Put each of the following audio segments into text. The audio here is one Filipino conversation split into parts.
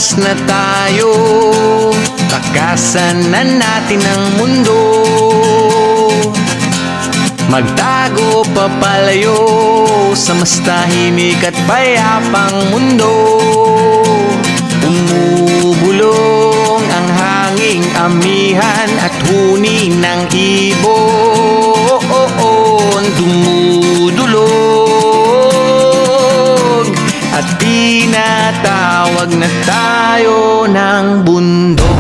Tumakas na tayo, takasan na natin ang mundo. Magtago papalayo sa mas tahimik at payapang mundo. Umubulong ang hanging amihan at huni ng ibon. Dumudulog at tinatawag na tayo ng bundok.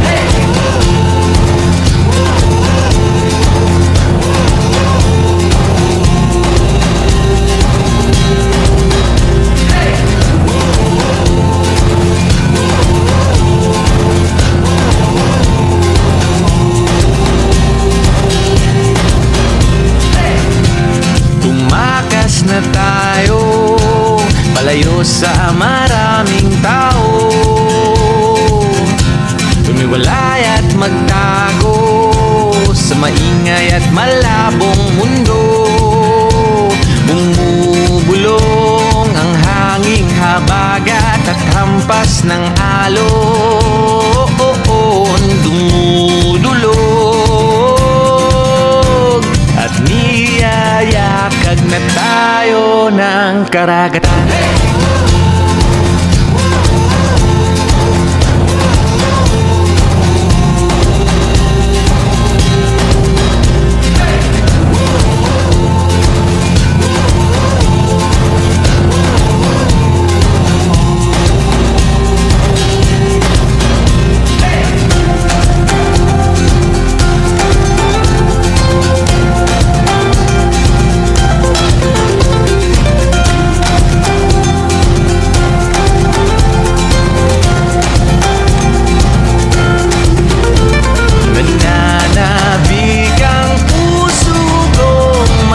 Tumakas na tayo, palayo sa maraming tao. Tumiwalay at magtago sa maingay at malabong mundo. Bumubulong ang hanging habagat at hampas ng alon. Dumudulog at niyayakag na tayo ng karagatan.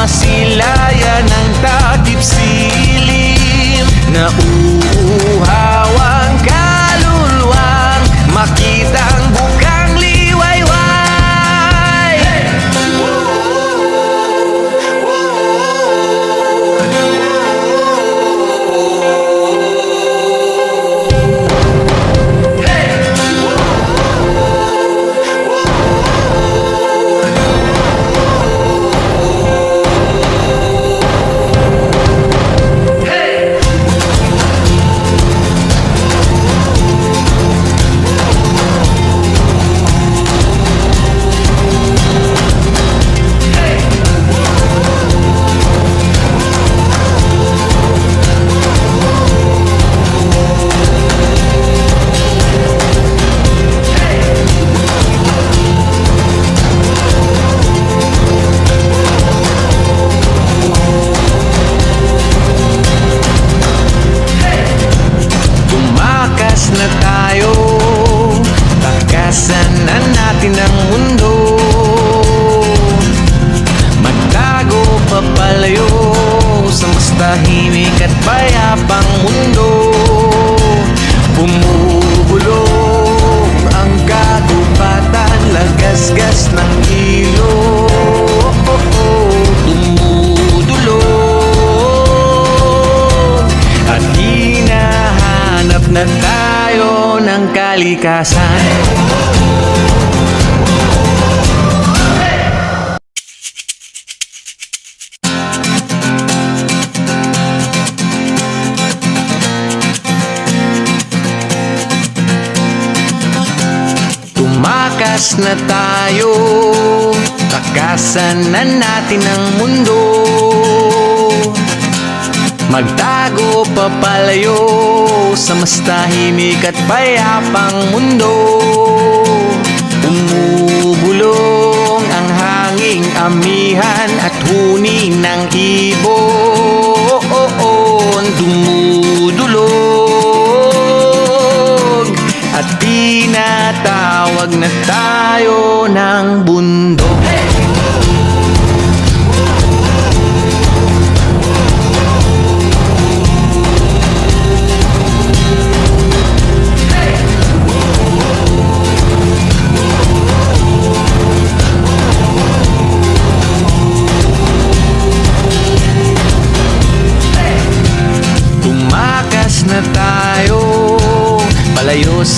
Masilayan ng takip silim, nauuhaw ang kaluluwang makitang bukang liwayway. Na tayo, takasan na natin ang mundo. Magtago papalayo sa mas tahimik at payapang mundo. Bumubulong ang kagubatan, lagasgas ng ilog. Dumudulog at hinahanap na tayo ng kalikasan. Tumakas na tayo, takasan na natin ang mundo. Magtago papalayo sa mas tahimik at payapang mundo. Umubulong ang hanging amihan at huni ng ibon. Dumudulog at tinatawag na tayo ng bundok.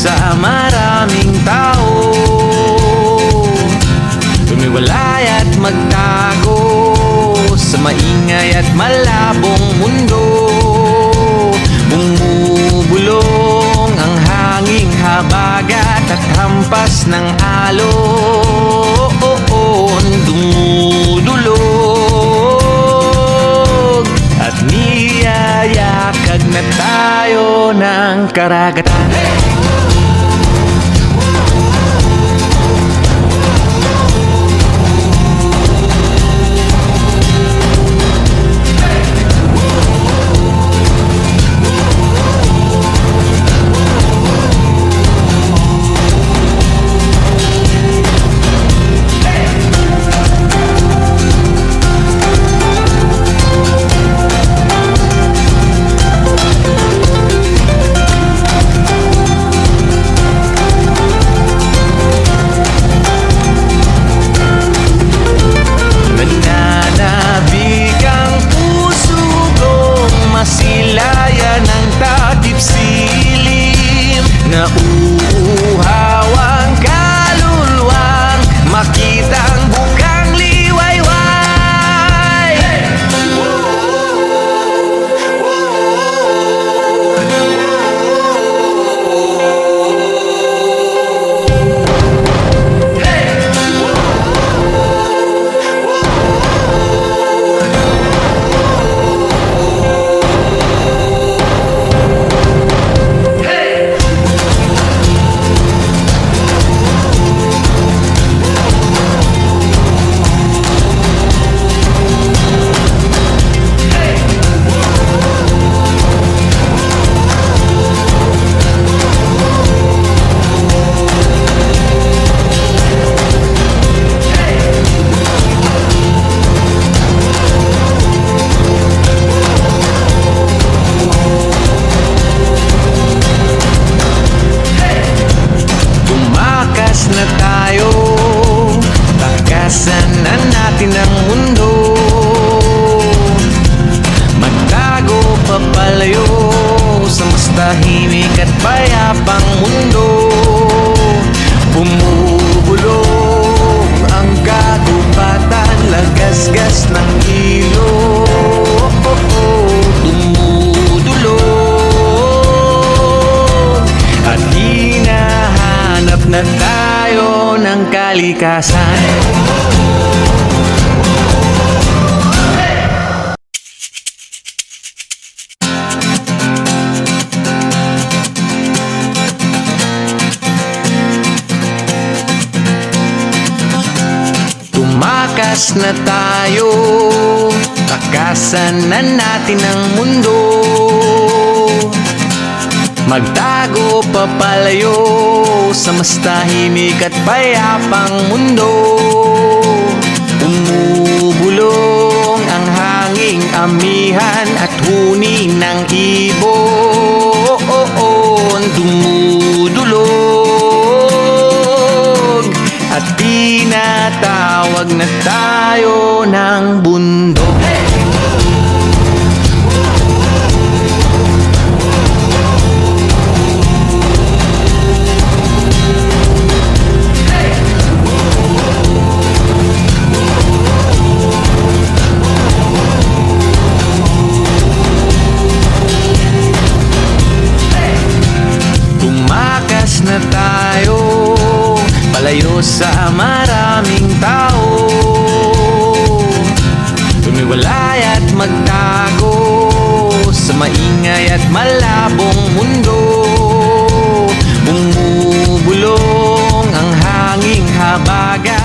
sa maraming tao, tumiwalay at magtago sa maingay at malabong mundo. Bumubulong ang hanging habagat at hampas ng alon, dumudulog at niyayakag na tayo ng karagatan. Nauuhaw ang kaluluwang makitang bukang liwayway. Na tayo, takasan na natin ang mundo, magtago papalayo sa mas tahimik at payapang mundo. Bumubulong ang kagubatan, lagasgas ng ilog, dumudulog at hinahanap na tayo ng kalikasan. Tumakas na tayo, takasan na natin ang mundo, magtago papalayo sa mas tahimik at payapang mundo. Umubulong ang hanging amihan at huni ng ibon, dumudulog at tinatawag na tayo ng bundok. Na tayo, palayo sa maraming tao, tumiwalay at magtago sa maingay at malabong mundo. Bumubulong ang hanging habagat